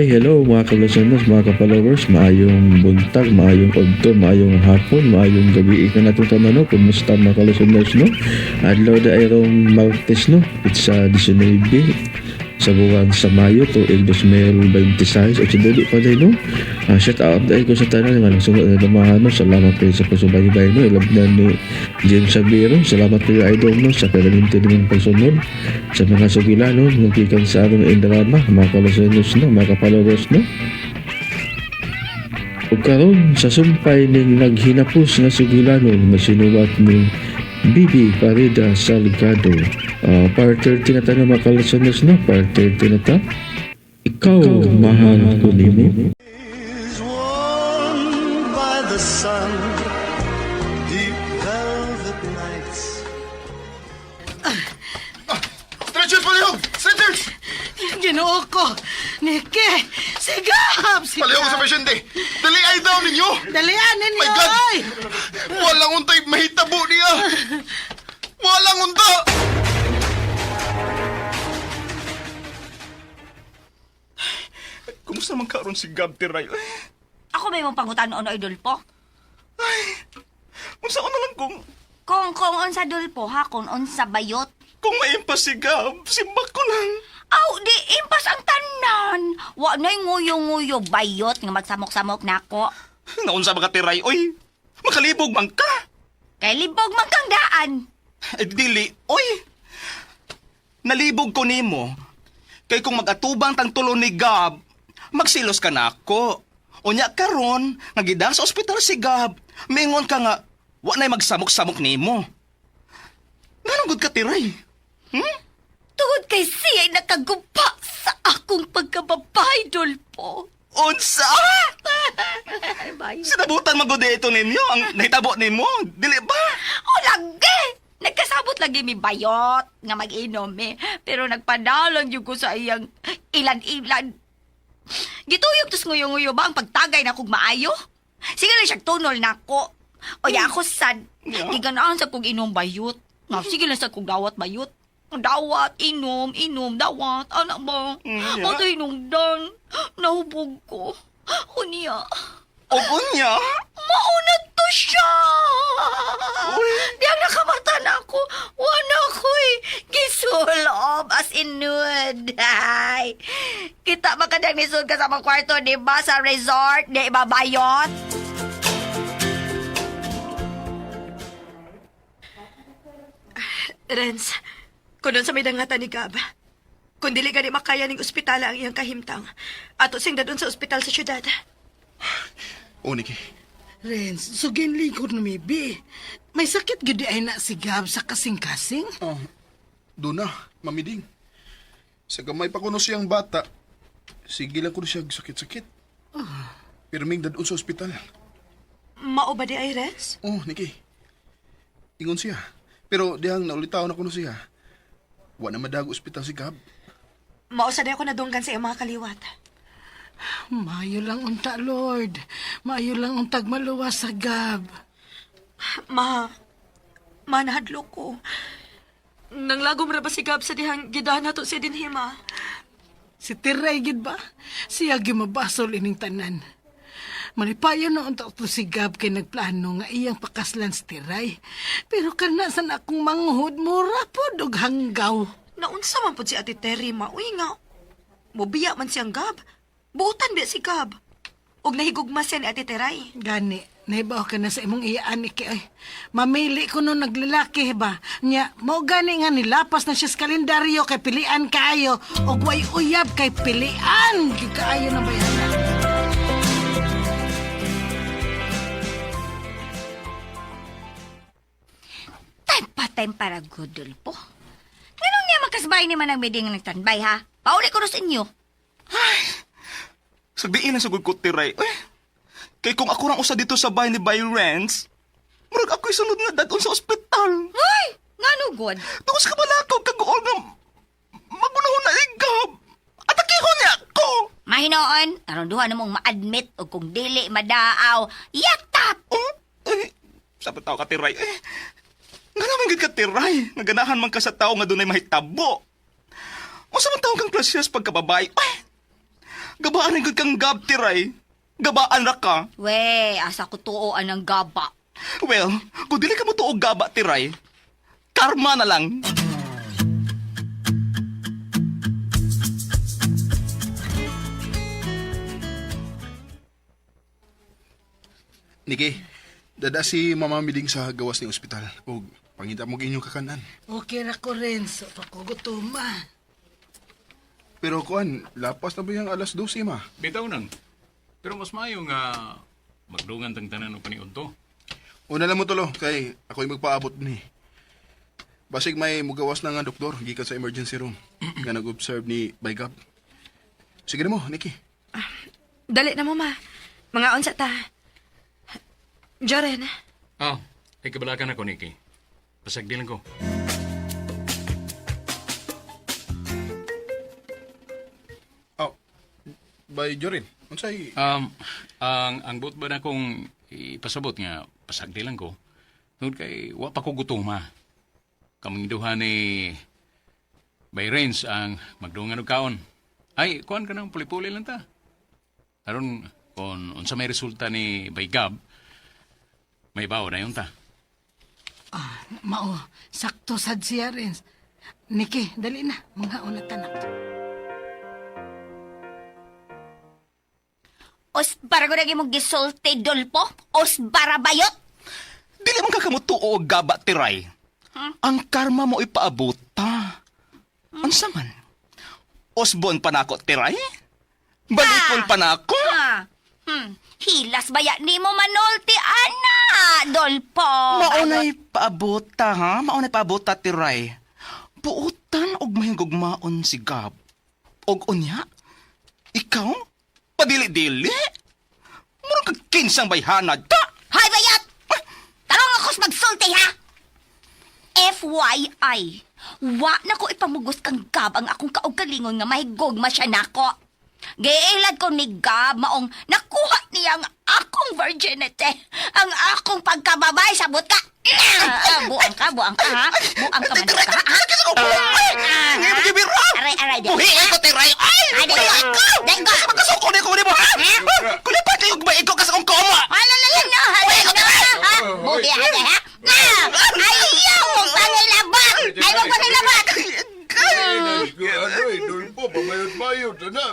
hello mga kalusanos, mga kapalowers, maayong buntag, maayong odto, maayong hapon, maayong gabi ka na ito tanong, kumusta mga kalusanos, no? Adlaw da ayrong Martes, no? It's 19 sa buwan sa Mayo to 2026 at sibuli pa din, no? Shout out dahil ko sa tanan nga nagsunod na damahan, no? Salamat kayo sa pagsubaybay, no? Ilabnan ni James Sabiro, salamat kayo idol, no? Sa permanente ng pagsunod sa mga sugila, no? Nagkikan sa ating indrama, mga kalusanos, no? Mga kapalowers, no? O karon sa sumpay ning naghinapos na sugilanon nga sinuwat ni Bibi Farida Salgado. Part 30 na tayo mga kalusanos, no? Part 30 na ta. Ikaw, mahal ko nimo. Is warmed by the sun, deep velvet nights. Stretchers, palihog! Stretchers! Ginoo ko! Niki! Sigap! Palihog sa pasyente! Dali ay daw ninyo! Dalian ninyo! My God! Oy! Walang untay mahitabo niya! Walang unta! Kumusta man karon si Gab Tiray? Ako may mong pangutan no idol po. Kung saan na lang Kung unsa dulpo ha, kung unsa bayot. kung maimpas si Gab, simbak ko lang. Aw, di impas ang tanan. Wa na'y nguyo-nguyo bayot nga magsamok-samok nako. Naunsa ba ka Tiray? Oy, makalibog man ka! Kay libog man kang daan. Dili, oy! Nalibog ko nimo. Kay kung magatubang tang tulo ni Gab, magsilos ka na ako. Unya karon, nagidang sa ospital si Gab. Mingon ka nga, wa na'y magsamok-samok nimo. Ganun gud ka Tiray? Tungod kay siya'y nakagupa sa akong pagkababay, dulpo. Unsa? Sinabutan magudi ito ninyo, ang nahitabo nimo, dili ba? O lagi! Nagkasabot lagi mi bayot nga mag-inom eh. Pero nagpadalang yung ko sa iyang ilan-ilan. Gituyog tos nguyo-nguyo ba ang pagtagay na kong maayo? Sige lang siyang tunol na ako. O ya ako sad. Yeah. Di ganaan sa kong inom bayot. Sige lang sa kong dawat bayot. Dawat, inom, dawat. Anak ba? Yeah. Matay nung dan. Nahubog ko. Unya. O unya? Mauna to siya! Uy. Di ang nakamata na ako. Wala ko'y gisulob as in nude. Ay. Kita makadang nisod ka sa mga kwarto, di ba? Sa resort, di ibabayot. Renz, kunon sa may dangatan ni Gab. Kung dili ka di makaya ning ospitala ang iyang kahimtang, ato sing dadun sa ospital sa syudad. O, Nikki. Renz, sugin lingkod na maybe. May sakit gudi ay na si Gab sa kasing-kasing. Doon na, mamiding. Sa gamay pa kuno siyang bata, sige lang kuno siya sakit-sakit. Pirming dadun sa ospital. Mao ba di ay, Renz? Oh, Nikki. Ingon siya. Pero dihang naulitaw na kuno siya. Wa na madago ospital si Gab. Mao sa ako nadunggan sa iyang mga kaliwat. Maayo lang unta, Lord. Maayo lang untag maluwas sa Gab. Manahadlo ko. Nang lagom ra ba si Gab sa dihang gidahan nato si Dinhima? Si Tiray, gid ba? Siya gimabasol ining tanan. Malipayo na unta to si Gab kay nagplano nga iyang pakaslan si Tiray. Pero kana sa akong manghud, mura pod og hanggaw. Naunsa man pod si Ate Terry, mauy nga. Mobiya man siyang Gab. Buutan ba si Gab? Og nahigugma siya ni Ate Teray. Gani, naibaw ka na sa imong iyaan iki ay. Mamili ko nung naglalaki ba? Nya, mo gani nga nilapas na siya sa kalendaryo kay pilian kaayo. Og way uyab kay pilian. Kaayo na bayanan. Time para gudol po. Ganun niya magkasbay ni man ang meding nagtanbay, ha? Pauli ko rin sa inyo. Sagdiin na sa gud ko Tiray. Kay kung ako lang usa dito sa bahay ni Renz, murag ako'y sunod na dadun sa ospital. Ay! Nga no, God? Tungos ka balakaw kagoon nga magunahon na igab. Atakihon niya ako. Mahinoon, aron duha na mong ma-admit o kung dili madaaw, yatap! Sabi tao ka Tiray. Nga naman gid ka Tiray. Naganahan man ka sa tao nga dunay mahitabo. O sa man tao kang klasyas pagkababae. Gabaan gud kang gab, Tiray. Gabaan ra ka. We, asa ko tuoan ng gaba. Well, kung dili ka mo tuog gaba, Tiray, karma na lang. Niki, dada si Mama Miding sa gawas ni ospital. O, pangita mo inyong kakanan. Okay ra ko, Renzo. Pakugutuma. Pero kuan, lapas na ba yung alas 12, ma? Bitaw nang. Pero mas mayo nga magdungan tang tanan ng paniudto. Una lang mo tulo, kay ako'y magpaabot ni. Basig may mugawas na nga doktor, gikan sa emergency room. Nga nag-observe ni Baygab. Sige na mo, Niki. Dali na mo, ma. Mga unsa ta. Joren, Ah, ay kabalakan ako, Nikki. Pasagdilan ko. Oh, by Jorin. Unsay Ang buot ba na kong ipasabot nga pasagdilan ko, tungod kay wa pa ko gutuma. Kaming duha ni by Rains ang magdungan og kaon. Ay, kuan ka ng puli-puli lang ta. Aron, kung unsa may resulta ni by Gab, may bawo na yun ta. Mao, sakto sad siya, Renz. Niki, dali na. Mga una tanak. Os para ko naging mong gisulti, Dolpo? Os para bayot? Dili man ka kamo tuog gaba, Tiray. Ang karma mo ipaabot ta. Unsa man? Osbon pa nako, Tiray? Balikon pa nako? Hilas baya ni mo manulti, ana, Dolpo. Maunay paabot ta, ha? Maunay paabot ta, Tiray. Puutan og mahingugmaon si Gab. Og unya? Ikaw? Padili-dili? Murang kag kinsang bayhanad ta. Hay bayat! Tarong akos magsulti, ha? FYI, wa na ko ipamugos kang Gab ang akong kaugkalingon nga mahigugma siya nako. Giilad ko ni Gab maong nakuha niya ang akong virginity, ang akong pagkababay sa buta. Buang ka, ha? Buang ka man ka, ha? Ngayon mo gibira! Aray, Buhiin ko, Tiray! Ay! Ay, denggo! Magkasuko na ko mo, ha? Kulipat kayo ba ikaw kasi kong koma? Buti ha? Ayaw mong pangilabat! Ayaw mong pangilabat! Dulpo, pamayot-mayot na.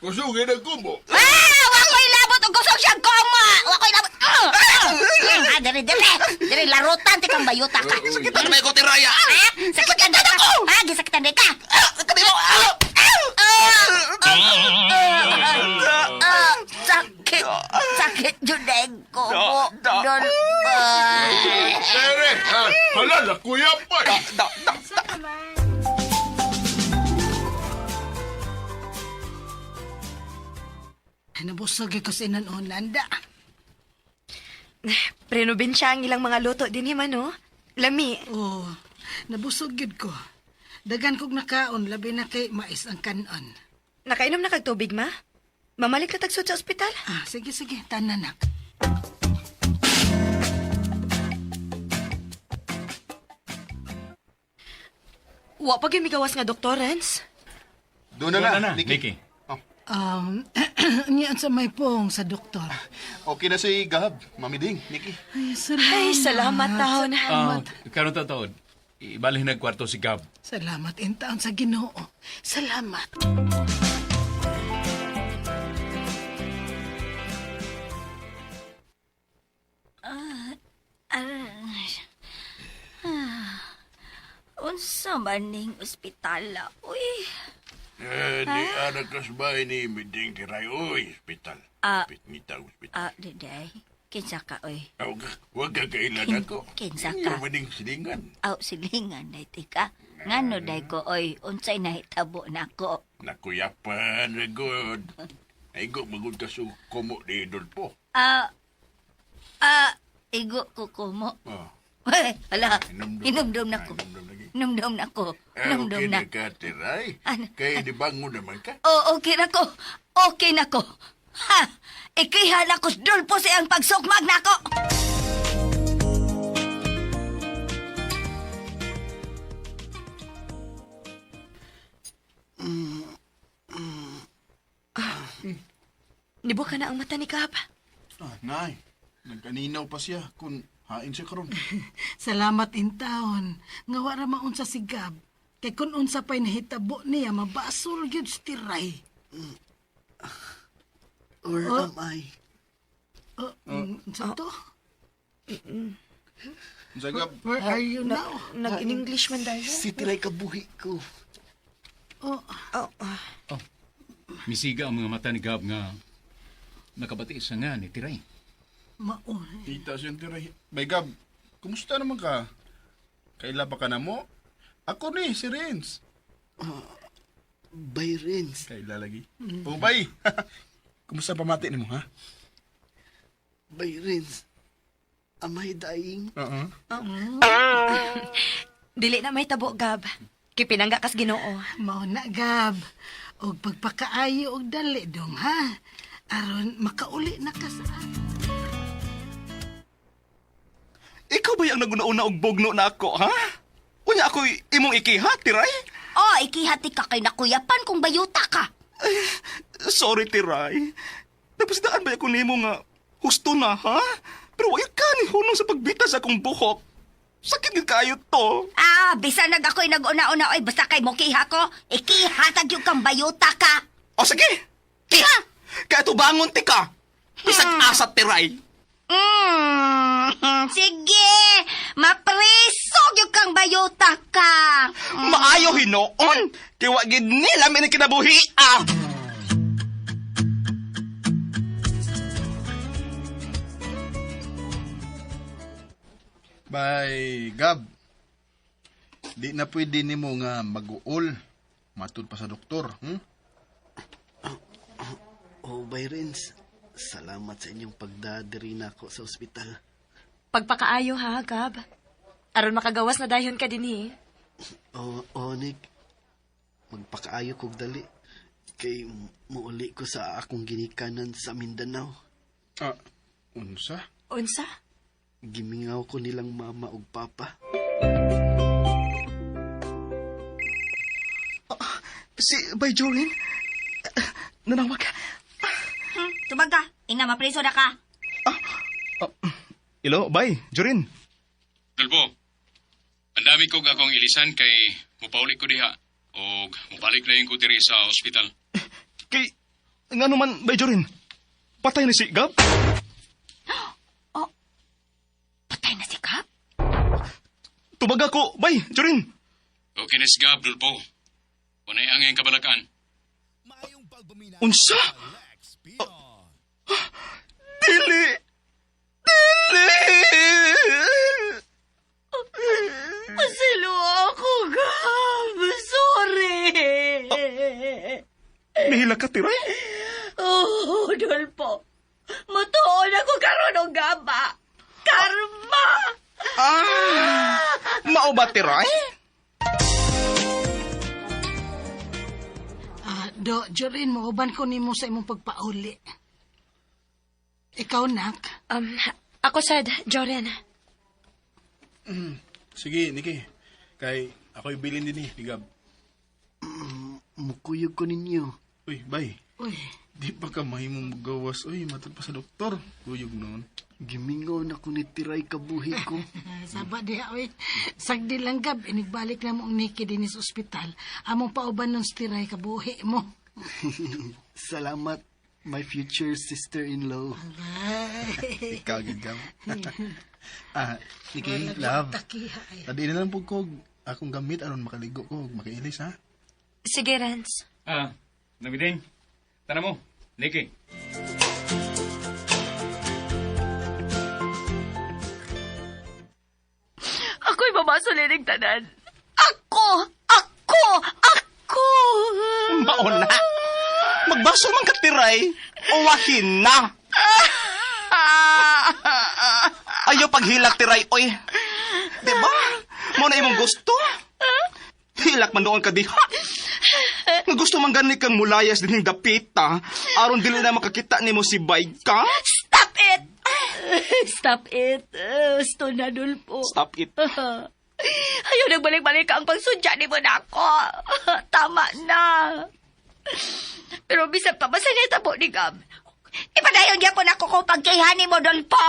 Kusugin ang kumbo. Wako'y labot o gusog siyang koma! Wako'y labot! Diri, larutan, tikang bayuta ka. Sakitan ba ikaw, Tiraya? Sakitan na ka! Ha? Gisakitan na ka! Sakitan mo! Sakit judeng ko po. Tere, halala, kuya pa. Nabusog ko sa inanunanda. Prenubinsya ang ilang mga luto din himan, no? Lami. Oh, nabusog gid ko. Dagan kog nakaon, labi na kay mais ang kanon. Nakainom na kag tubig, ma? Mamalik ka tagsod sa ospital? Sige, tananak. Wa pa gyud migawas nga doktor, Renz. Doon na, Niki. Nikki. Niyan sa may pong sa doktor. Okay na si Gab, Mamiding, Niki. Ay, salamat taon. Karon ta taod, ibalhin na kwarto si Gab. Salamat in taon sa Ginoo. Salamat. Unsa man ning ospital, uy. Di anak kasbay ni Miding Tiray, oy, hospital. Ah. Ngita hospital. Diday, kinsa ka, uy. Huwag ka kailan ako. Kinsa ka? Maning silingan. Aw, silingan, day, tika. Ngano, day ko, oy, unsay nahitabo na ko. Nakuyapan, regod. Ay, go, magod ka sa kumo ni Dolpo. Igo ko kumo. Oh. Hala, Inumdum. inumdum na ko. Inumdum lagi. Inumdum na ko. Inumdum Okay na. na ka, Tiray. Ano? Kaya di bango naman ka. Oh, okay na ko. Okay na ko. Ha! Ikihan ako dulpo sa iyang pagsukmag na ko. Nibo ka na ang mata ni Gab. Ah, nay. Nagkaninaw pa siya kung hain siya karon. Salamat in taon. Nga wara maunsa si Gab. Kay kun unsa pa'y nahitabo niya, mabasol gyud si Tiray. Or Oh. am I? Sa to? Sagab, Where are you now? Nag-in-English man dayo. Si Tiray kabuhi ko. Oh, Misiga ang mga mata ni Gab nga nakabati sa nga ni Tiray. maon. tita siya tiray. Bay Gab, kumusta naman ka? Kaila pa ka na mo? Ako ni, si Renz. Bay Renz. Kaila lagi. Oh, bay. Kumusta pamati ni mo, ha? Bay Renz. Am I dying? Oo. Dili na may tabo, Gab. Kipinangga kas Ginoo. Mao na, Gab. Og pagpakaayo og dali dong, ha? Aron makauli na ka sa akin. Ikaw ba yung naguna-una og bugno na ako, ha? Unya ako'y imong ikiha, Tiray? Oh, ikihati ka kay nakuyapan kung bayuta ka. Sorry, Tiray. Napasidaan ba ako nimo nga husto na, ha? Pero wala ka ni hunong sa pagbita sa akong buhok. Sakit gid kayo to. Ah, bisan nag ako'y nag-una-una, oy, basta kay mo kiha ko, ikihatag yung kang bayuta ka. O sige, kiha! Kaya tubangon ti ka. Isang asat, Tiray. Sige, maprisog yung kang bayuta ka. Maayo hinoon. Kaya wag gid nila may kinabuhi, ah. Bay Gab. Di na pwede ni mo nga mag-uol. Matud pa sa doktor, Oh, Bay Renz. Salamat sa inyong pagdadiri na ako sa ospital. Pagpakaayo ha, Gab. Aron makagawas na dayon ka din Oh, Nick. Magpakaayo kog dali. Kay muuli ko sa akong ginikanan sa Mindanao. Ah, unsa? Unsa? Gimingaw ko nilang mama ug papa. Si Bay Jolene, nanawag ka. Tubag ka, ina mapriso na ka. Ilo, Bay, Jorin. Dulpo, ang dami ko akong ilisan kay mupaulik ko diha o mupalik na yung ko diri sa ospital. Kay, nga naman, Bay Jorin, patay na si Gab. Patay na si Gab? Tubag ako, Bay, Jorin. Okay na si Gab, Dulpo. Unay angay kabalakan. Unsa? Dili! Dili! Masilo ako, Gab. Sorry. Nihila ka, Tiray? Oh, Dolpo. Matuon ako karon og gaba. Karma! Mao ba, Tiray? Jorin, mauban ko nimo sa imong pagpauli. Ikaw, nak? Ako sad, Joren. Sige, Niki. Kay ako'y bilin din ni Gab. Mukuyog ko ninyo. Uy, bay. Uy, Di pa ka mahimong magawas. Uy, matod pa sa doktor. Kuyog noon. Gimingaw na ko ni Tiray kabuhi ko. saba diha, uy. Sagdi lang, Gab. Inigbalik na mo ang Nikki din sa ospital. Among pauban ng stiray kabuhi mo. Salamat, my future sister-in-law. Ikaw, Gab. Niki, love. Takiha, ay. Tadi na lang po ko akong gamit aron makaligo ko, makailis, ha? Sige, Rans. Nabiding. Tana mo, Nikki. Ako'y mamasulinig tanan. Ako! Mao na. Magbaso man ka, Tiray. Uwahin na. Ayaw paghilak, Tiray, oy. Diba? Mo na imong gusto. Hilak man doon ka diha. Nga gusto man gani kang mulayas din yung dapita. Aron dili na makakita nimo si Bay ka. Stop it! Stop it. Gusto na, Dolpo. Stop it. Ayaw nagbalik-balik ka ang pagsudya ni mo na ako. Tama na. Pero bisag pa, basta niya tabo ni Gab. Ipadayon gyapon ako ko pagkayhani mo, Dolpo.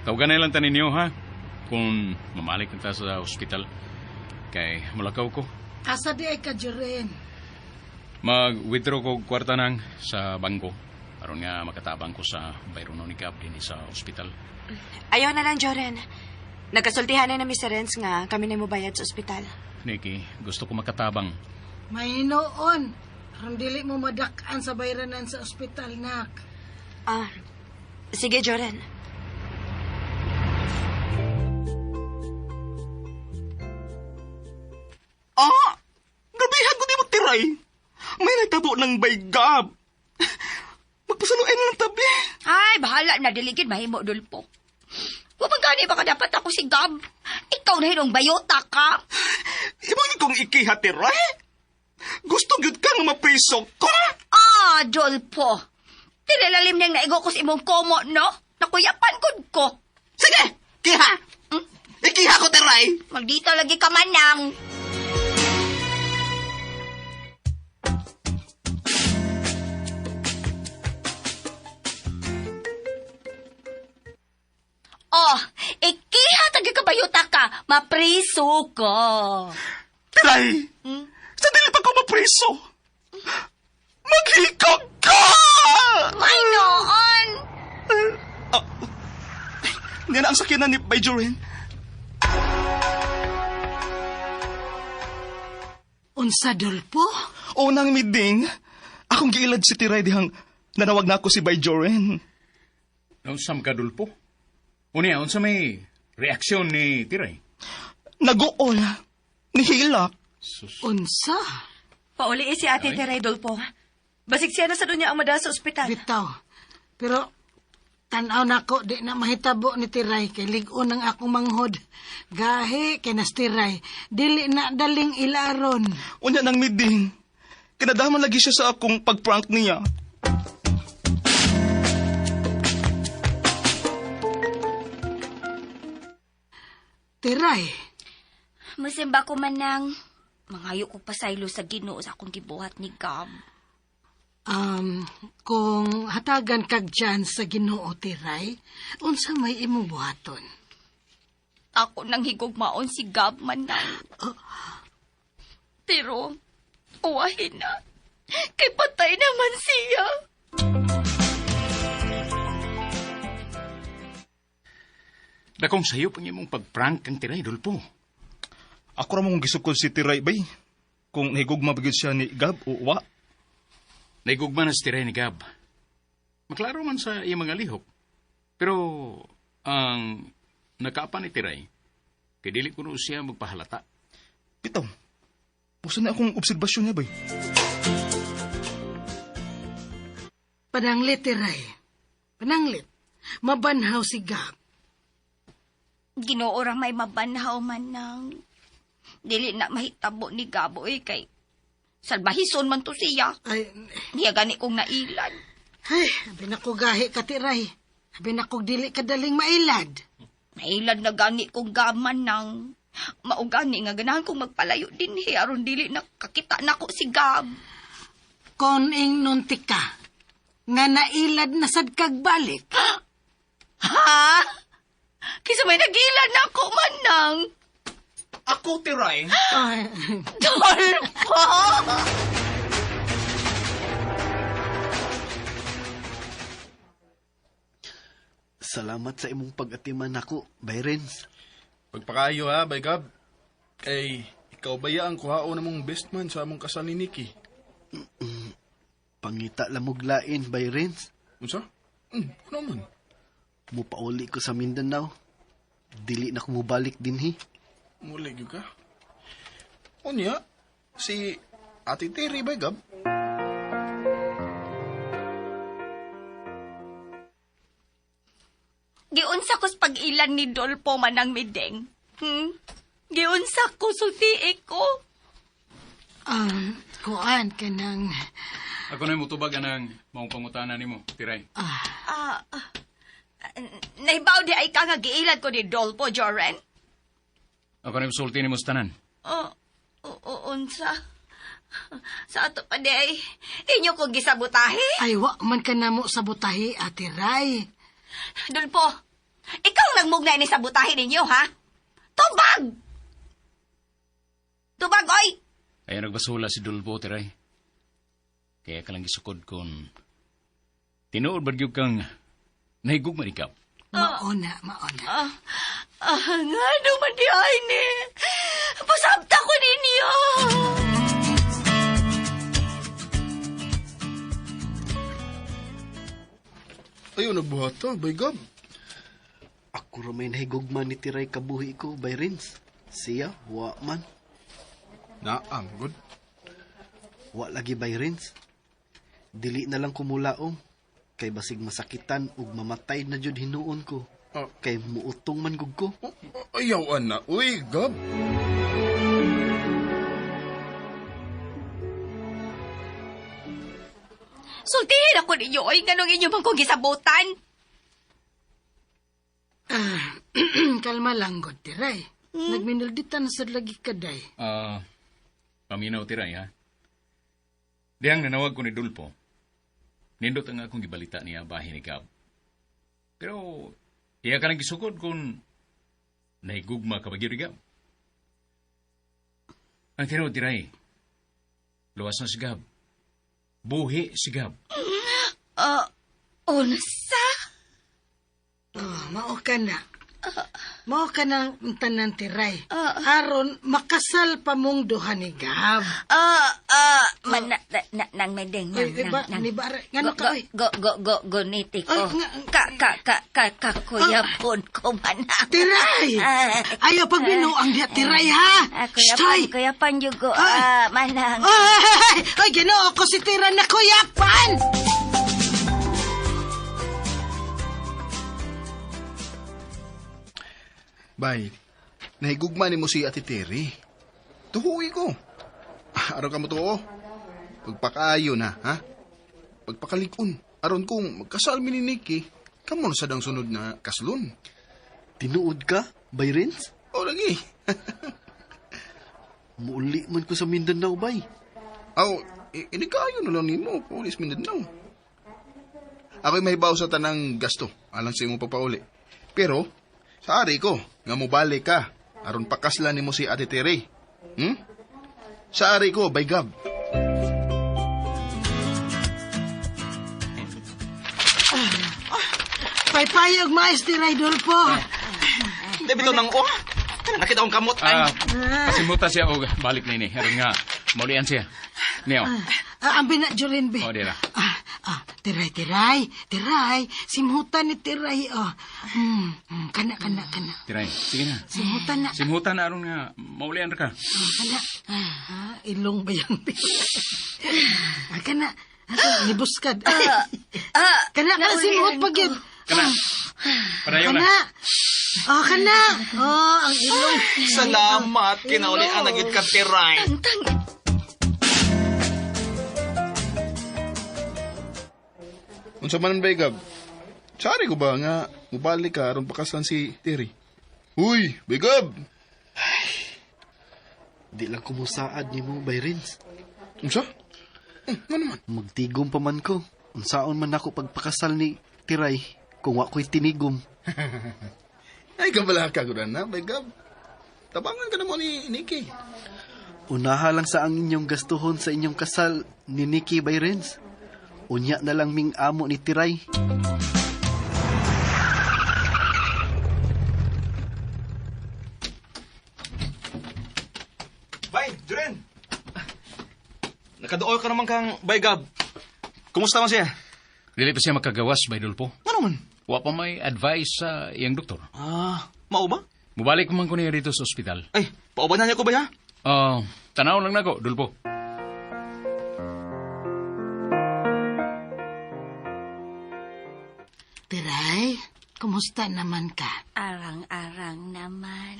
Tawagan na lang ta ninyo, ha? Kung mamalik na ta sa ospital. Kay mulakaw ko. Asa di ay ka, Joren? Mag-withdraw ko kwarta nang sa bangko. Aron nga makatabang ko sa bayron ni Gab din sa ospital. Ayaw na lang, Joren. Nagkasultihan na Mr. Renz nga kami na mo bayad sa ospital. Nikki, gusto ko makatabang. May noon. Aron dili mo madakan sa bayranan sa ospital, nak. Sige, Joren. Gabihan ko di mo tiray. May nagtabo ng baygab. Magpasaluin na lang tabi. Ay, bahala na diligid mahimo, Dolpo. Gani baka dapat ako si Gab. Ikaw na hinong bayota ka. Imagin kong ikiha, tiray. Gusto gyud ka nga mapriso ko. Dolpo. Tinalalim nang naigo ko sa imong komo, no? Nakuyapan ko. Sige, kiha. Ikiha ko, tiray. Magdito lagi ka manang. Ikiha tagi kabayota ka. Mapriso ka. Tiray, sa dili pa ko mapriso. Maghikog ka! May noon. Nga na ang sakyanan ni Bayjorin. Unsa, Dolpo? O nang miding, akong giilad si Tiray dihang nanawag na ako si Bayjorin. Nausam ka, Dulpo? Unya, unsa may reaksyon ni Tiray? Naguol. Nihilak. Unsa? Pauli si Ate Teray Dolpo. Basig siya na sa dunya ang mada sa ospital. Bitaw. Pero, tanaw na ko, di na mahitabo ni Tiray, kay ligon ang akong manghod. Gahi, kay nas Tiray, dili na daling ilaron. Unya nang miding, kinadaman lagi siya sa akong pagprank niya. Tiray, Musimba ko manang. Mangayo ko pasaylo sa Ginoo sa akong gibuhat ni Gab. kung hatagan kag dyan sa Ginoo, Tiray, unsa may imong buhaton? Ako nang higugmaon si Gab manang. Pero, uwahin na. Kay patay naman siya. Dakong sayo pang imong pagprank kang Tiray, Dulpo. Ako ramong gisukod si Tiray, bay. Kung nahigugma bagid siya ni Gab o wa. Naigugma na si Tiray ni Gab. Maklaro man sa iyang mga lihok. Pero, ang nakaapan ni Tiray, kay dili ko no siya magpahalata. Bitaw, pusa na akong obserbasyon niya, bay. Pananglit, Tiray. Pananglit. Mabanhaw si Gab. Ginoo ra may mabanhaw manang. Dili na mahitabo ni Gabo kay salbahison man to siya. Ay, Niya gani kong nailan. abi na ko gahi ka, Tiray. Abi na ko dili kadaling mailad. Nailan na gani kong gaman ng maugani nga ganahan kong magpalayo din aron dili na kakita na ko si Gab. Koning nunti ka, nga nailad na sad kag balik. Ha? Kisa may nagilan na ako manang. Ako, Tiray? Ay, Dolpo! Salamat sa imong pag-atiman ako, Bayrens. Pagpakayo ha, Baygab. Kay, ikaw baya ang kuhao namong best man sa among kasal ni Nikki. Pangita lamog lain, Bayrens. Unsa? Ano man? Mupauli ko sa Mindanao. Dili na ko mubalik dinhi. Muli ka. Unya, si Ate Terry, Baygab. Giunsa ko sa pag-ilan ni Dolpo manang mideng. Giunsa ko sulti ko. kuan ka ng... Ako na mutubag anang maong pangutana nimo, Tiray. Nahibaw di ay ka nga giilan ko ni Dolpo, Joren. Ako na sulti nimo sa tanan. Unsa? Sa ato pa day, inyo kong gisabutahe? Ay, wa man ka na mo sabutahi, Ate Ray. Dulpo, ikaw nagmugnay ni sabutahe ninyo, ha? Tubag! Tubag, oy! Ay nagbasula si Dulpo, Tiray. Kaya ka lang gisukod kung tinuod ba gyud kang nahigugma ikaw. Maona. Nga naman di ay ni. Pasabta ko ninyo. Ayaw nagbuhata, by God. Ako ra may nahigugman ni Tiray kabuhi ko, by Renz. Siya, wa man. Naam, good. Wa lagi, by Renz. Dili na lang kumulaong. Kay basig masakitan ug mamatay na jud hinuon ko. Kay muutong man gug ko. Ayaw, ana. Uy, Gab. Sultihin ako ninyo, oy. Ganong inyo man kong gisabutan. Kalma lang, God, Tiray. Nagminulditan sa lagi kaday. Paminaw, Tiray, ha? Diyang nanawag ko ni Dulpo. Nindot ang akong gibalita niya bahin ni Gab. Pero, iya ka lang gisukod kung nahigugma ka ba gyud ni Gab. Ang tinaw, Tiray, luwas na si Gab. Buhi si Gab. Unsa? Mao ka na. Mao ka na ang tanan, Tiray. Aron, makasal pa mong duha ni Gab. Nang medeng, Ni Bara, ngano ka, oy? Goniti ko. Ay, Kakuyapon ko man. Tiray! Ayaw pag binuang diya, Tiray, ha? Stoy! Kuyapan yugo, manang. Ay, ginoo ko si Tira na kuyapan! Bay, nahigugma ni mo si Ate Terry. Tuhuwi ko. Aron ka mo to, pagpakaayo na, ha? Pagpakalikon. Aron kung magkasal mi ni Nikki, kamo na sadang sunod na kaslon. Tinuod ka, by Renz? O, lagi. Muuli man ko sa Mindanao, bay. Aw, inikayo na lang ni mo, Police Mindanao. Ako'y mahibaw sa tanang gasto, alang sa imong pagpauli. Pero, sa ari ko, nga mo balik ka, aron pakaslan ni mo si Ate Terry. Sa ari ko, by Gab. Paypayog mais, Tiray, Dulpo. Debito nang nakita akong kamot. Ay, Kasimuta siya o balik na ini. Aron nga, maulian siya. Niyo. Ang binadjurin, be. O, dira. Tiray. Simhutan ni Tiray, Kana. Tiray, sige na. Simhutan na. Simhutan na aron nga, maulian ra ka. Kana. Ilong ba yan, be? Kana. Nibuskad. Kana, simhut pag yun. Kana. Padayon na. Kana. Ang ilong. salamat. Kinauli ang nagit ka, Tiray. Unsa man by Gab? Sa ari ko ba nga, mubalik ka, aron pakaslan si Terry. Uy, by Gab! Di lang kumusaad ni mo, by Renz. Unsa? Nga naman. Magtigom pa man ko. Unsaon man ako pagpakasal ni Tiray kung wa ko'y tinigom. Ay, kabala ka ko na, by Gab. Tabangan ka naman ni Nikki. Unaha lang sa ang inyong gastuhon sa inyong kasal ni Nikki, by Renz. Unya na lang ming amo ni Tiray. Bay, Juren. Nakadool ka naman kang Baygab. Kumusta man siya? Dili pa siya makagawas, by Dulpo. Ano man? Wa pa may advice sa iyang doktor. Mao ba? Mubalik man ko niya dito sa ospital. Ay, pauban na niya ko ba ya? Tanaw lang nako, Dulpo. Tiray, kumusta naman ka? Arang-arang naman.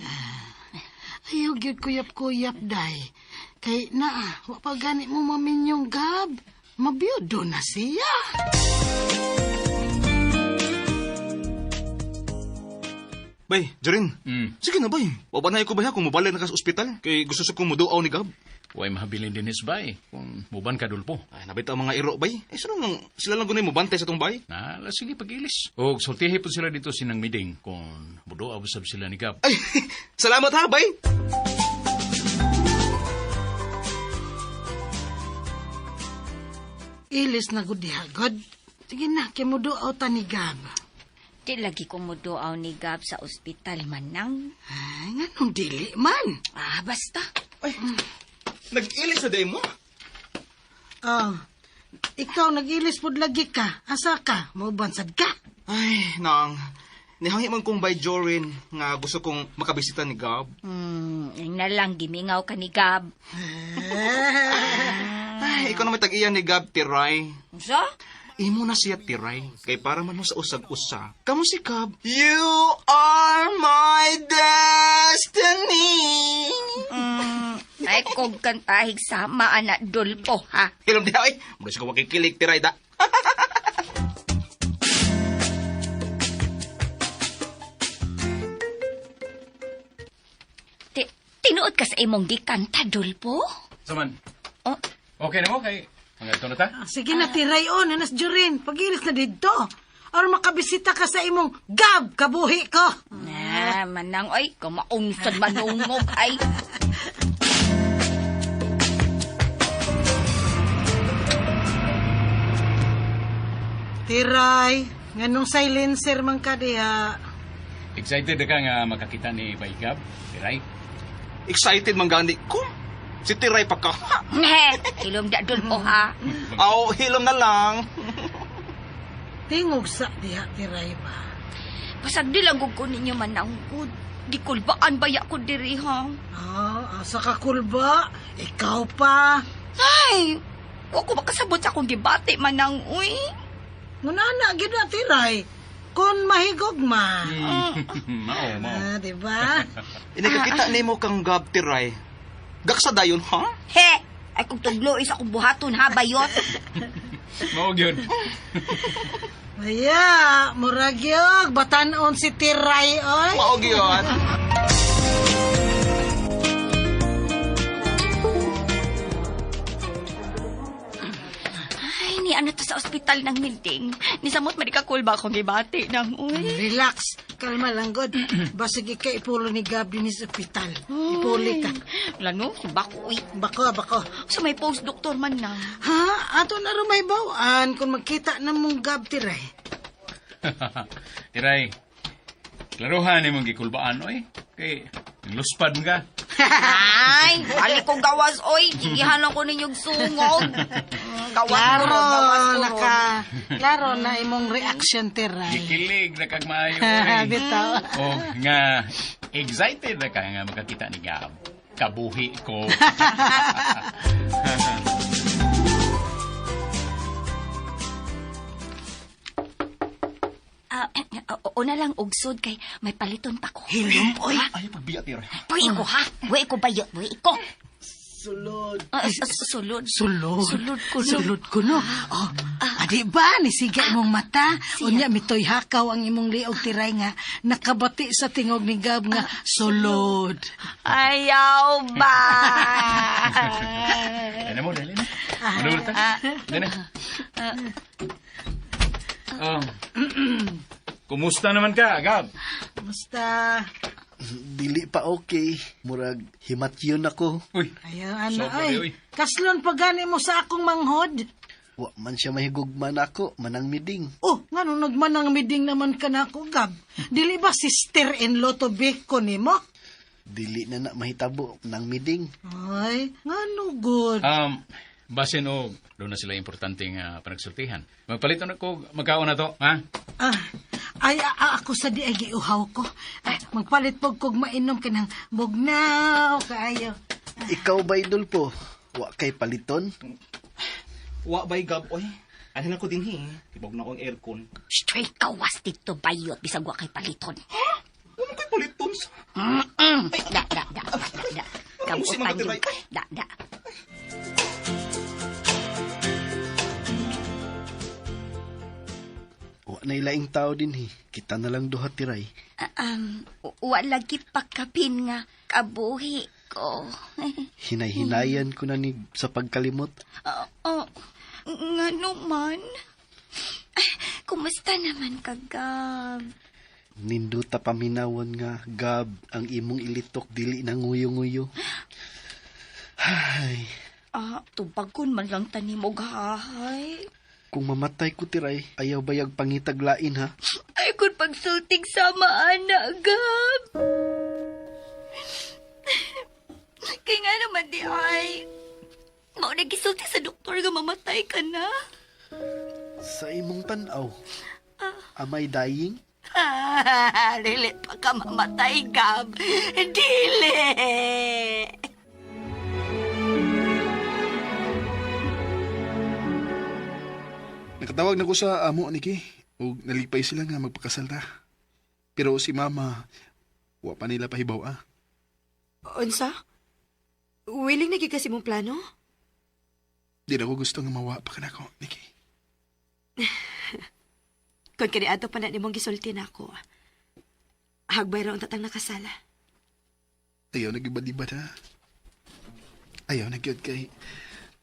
Ayaw gyud kuyap-kuyap, day. Kay wa pa gani mo maminyong Gab. Mabiyudo na siya. Bay, Jorin. Mm. Sige na, bay. Wabanay ko ba kung mabalik na ka sa ospital? Kay gusto sa kong muduaw ni Gab. Huwag mahabilin din is bay. Kung muban ka dulpo. Ay, nabit ang mga iro, bay. Ay, sino nang sila lang gunay mo bantay sa tong bay? Nala, sige pag-ilis. O, sultihi po sila dito sinang meeting kung mudo abusab sila ni Gab. Ay, salamat ha, bay. Ilis na gud diha, God. Sige na, kay mo duaw ta ni Gab. Di lagi ko muduaw ni Gab sa ospital manang. Ay, nganong dili man. Basta. Ay, nag-ilis sa day mo? Oh, ikaw nag-ilis pod lagi ka. Asa ka? Maubansad ka? Ay, nang. Nihangi man kong by Jorin nga gusto kong makabisita ni Gab. Yung na lang gimingaw ka ni Gab. Ay, ikaw naman tag-iyan ni Gab, Tiray. So? Imo na siya, Tiray. Kay para man mo sa usag-usa. Kamu si Gab. You are my destiny. Ay, kong kantahig sama, anak dulpo, ha? Hilom di ay. Mula siya ko makikilig, Tiray da. Tinuod ka sa imong gikanta, dulpo? Saman, Oh, okay na mo kay... Ang ito na ta? Sige na, tiray on. Anas Jorin, pag-ilis na dito. Or makabisita ka sa imong Gab, kabuhi ko. manang, ay, kumaungsad manungog, ay. Tiray, nganong silencer man ka diha. Excited na ka nga makakita ni Bay Gab? Right? Excited man gani ko. Si Tiray pa ka. Hilom da dulpo, ha? Aw, hilom na lang. Tingog sa diha, tiray ba? Pasag di lang ko ninyo manang good. Di kulbaan baya ko diri, ha? Asa ka kulba? Ikaw pa. Ay, ko makasabot sa akong gibati manang, uy. Ngunana, gina tiray. Kung mahigog man. Mao. Diba? Inigakita ni mo kang Gab, Tiray. Gaksa dayon, ha? He! Ay kung tuglo is akong buhaton, ha, bayot? Mao yun. Aya, muragyog, batanon si Tiray, oy. Maog yun. Ay, ni ano to sa ospital ng meeting. Ni samot madikakul ba akong gibati ng, uy. Relax, kalma lang, God. Basig ka ipulo ni Gab din sa ospital. Ipuli ka. Lano, si Bako, uy. Bako. Sa may post-doktor man na. Ha? Ato na rumay bawaan kung magkita na mong Gab, Tiray. Tiray, klaruhan ni mong gikulbaan, oy. Kay, luspad ka. Ay, balik kong gawas, oy. Gigihan lang ko ninyong sungog. Gawas Klaro, ko. klaro na imong reaction, Tiray. Gikilig na kag maayo, oy. Bitaw. Oh, nga, excited na ka nga makakita ni Gab. Kabuhi ko. Una lang ugsod kay may paliton pa ko. Hilom, oy. Ay, pagbiya, Tiray. Buwi ko, ha? Buwi ko bayot, buwi ko. Sulod. Sulod. Sulod ko, no. Oh, adi ba, nisiga imong mata? Unya, mitoy hakaw ang imong liog, Tiray nga. Nakabati sa tingog ni Gab nga, sulod. Ayaw ba? Dali mo, dali na. Madul ta. Dali. Oh. Kumusta naman ka, Gab? Basta, Dili pa okay. Murag himatyon ako. Uy, ayaw, ano, sobra, ay. uy. Kaslon pa gani mo sa akong manghod. Wa man siya mahigugman ako, manang miding. Oh, nga nung nagmanang miding naman ka na ako, Gab. Dili ba sister-in-law to be ko ni mo? Dili na mahitabo nang miding. Ay, nga no good. Basin o, doon na sila importanteng panagsultihan. Magpalitan ako, magkaon na to, ha? Ako sa di ay giuhaw ko. Magpalit pog kog mainom ka ng bugnaw kaayo. Ikaw ba, Idolpo? Wa kay paliton? Wa bay, Gab, oy. Ano lang ko din, tibog na akong aircon. Straight kawas dito bayot. Bisag wa kay paliton. Ano ko'y paliton sa... Da. Ayusin mo, Kabutan Tiray. yun. Da. Wa na nailaing tao din kita na lang duha tiray. Walagi pagkapin nga kabuhi ko. Hinay-hinayan ko na ni sa pagkalimot. Nga naman. Kumusta naman ka, Gab? Ninduta paminawan nga, Gab, ang imong ilitok dili na nguyo-nguyo. Ay, Tubagon man lang tanim og hahay. kung mamatay ko tiray, ayaw bayag pangitaglain ha. Ay, kung pagsultig sama, ana, Gab. Kaya nga naman di ay. Mao nagisulti sa doktor nga mamatay ka na. Sa imong tanaw, am I dying? Dili pa ka mamatay, Gab. Dili. Nakatawag na ko sa amo, Niki. O nalipay sila nga magpakasal ta. Pero si mama, wa pa nila pahibaw Unsa? Willing na kasi mong plano? Di na ko gusto nga mawa pa ka na ko, Niki. Kung kaniadto pa na nimong gisulti na ako, hagbay raw ang tatang nakasala. Ayaw nagibad-ibad ha. Ayaw nagyod kay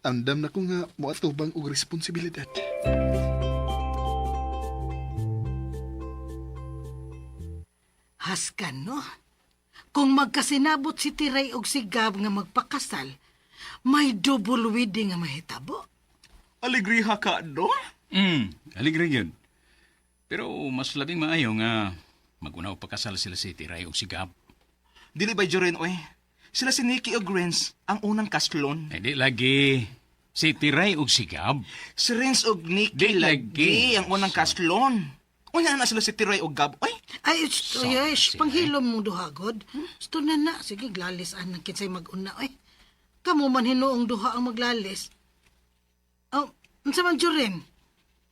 andam na ko nga moatubang og responsibilidad. Haskan, no? Kung magkasinabot si Tiray og si Gab nga magpakasal, may double wedding nga mahitabo. Aligriha ka, no? Aligre yun. Pero mas labing maayo nga magunaw pagkasal sila si Tiray o si Gab. Dili ba Joren, oy? Sila si Nikki o Renz ang unang kastlon. Hindi lagi. Si Tiray o si Gab. Si Renz o Nikki Di lagi lagi. ang unang kastlon. Unya na sila si Tiray o Gab, oy? Ay, si- panghilom mong duhagod. Gusto na na. Sige, glalis ang kinsay mag-una, eh. Kamu man hinuong duha ang maglalis. Oh, unsa man Joren?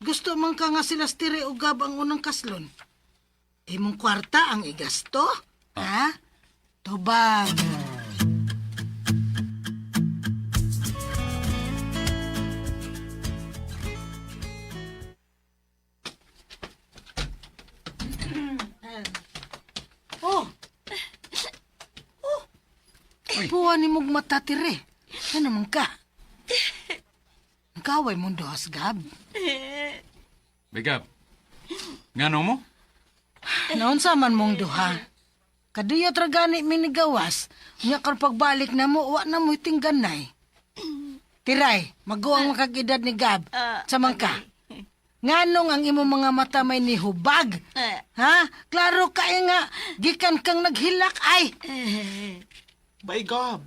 Gusto man ka nga sila Tiray o Gab ang unang kaslon. Imong kwarta ang igasto? Ha? Tubag. Oh. Puwa ni mong mata, Tire. Ano naman ka? Nagkaway mong dohas, Gab. Bay Gab, ngano mo? Naon sa man mong duha? Kaduyot ra gani minigawas. Nya kar pagbalik na mo, wa na mo tingganay. Tiray, maguang makagidad ni Gab. Samang ka. Nganong ang imo mga mata may nihubag? Ha? Klaro ka nga, gikan kang naghilak ay. By Gab.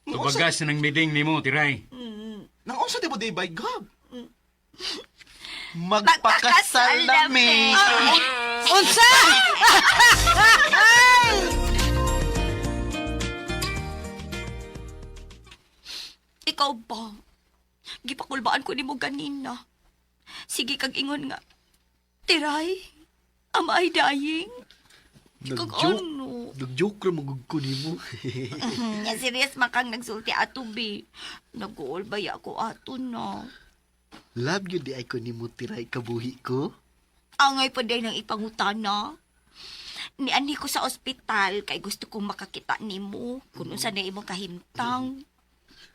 Tubagas ng meeting ni mo, Tiray. Nang unsa di mo di by Gab? Magpakasal nami. Unsa? Ikaw ba? Gipakulbaan ko ni mo ganina. Sige kag ingon nga. Tiray, am I dying? Kag ano? Nag-joke ra magug ko nimo. Nga serious makang nagsulti ato bi. Nag-uol ba ako ato na? Love you di ay ko nimo tiray kabuhi ko. Angay pa day ng ipangutana. Niani ko sa ospital kay gusto kong makakita nimo kung unsa na imong kahimtang.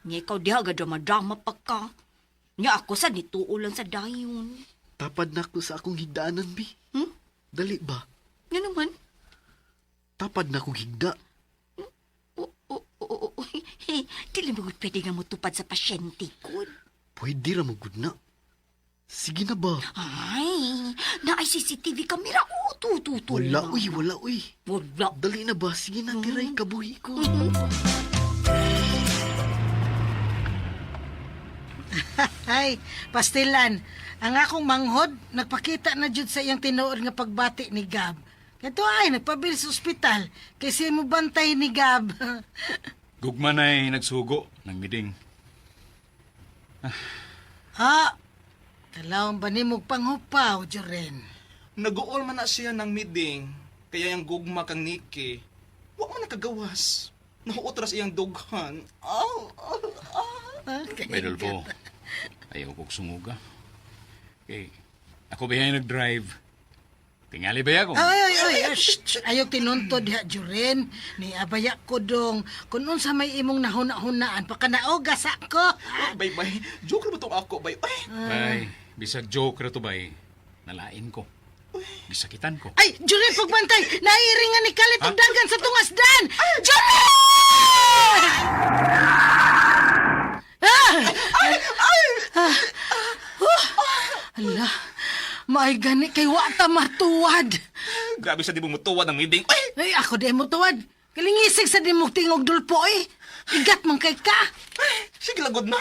Nya ikaw diha drama pa ka. Nya ako sa nituulan sa dayon. Tapad na ko sa akong higdaanan, bi. Dali ba? Nga naman. Tapad na kong higda. Dili mo pwede nga motupad sa pasyente ko. Pwede ra magud na. Sige na ba? Ay, na ay CCTV camera. Tututo. Wala, uy, wala, uy. Wala. Dali na ba? Sige na, tiray, kabuhi ko. Ay, pastilan. Ang akong manghod, nagpakita na jud sa iyang tinuod nga pagbati ni Gab. Ito ay, nagpabil sa ospital. Kasi mo bantay ni Gab. Gugma na'y nagsugo ng meeting. Ha? Kalawang ba ni mo panghupaw, Joren? Nag-uol man na siya ng meeting. Kaya yung gugma kang Nikki, wa man nakagawas. Nahuotras iyang dughan. May Dolfo, ayaw kong sumuga. Okay, ako ba yung nag-drive? Tingali ba ako? Ay, shh, ayaw tinuntod diha, Juren. Ni abaya ko dong. Kung sa may imong nahuna-hunaan, baka naogas ako. Bay, joke na ba itong ako, bay? Ay, Bay, bisag joke ra to bay. Nalain ko. Gisakitan ko. Ay, Juren, pagbantay! Nairingan ni Kalit og dagan sa tungasdan! Juren! Ala, may gani kay wata matuwad. grabe sa di mo mutuwa ng meeting. Ay, Ay, ako di mo tuwad. Kalingisig sa di mo tingog dulpo eh. Igat man kay ka. sige lagod na.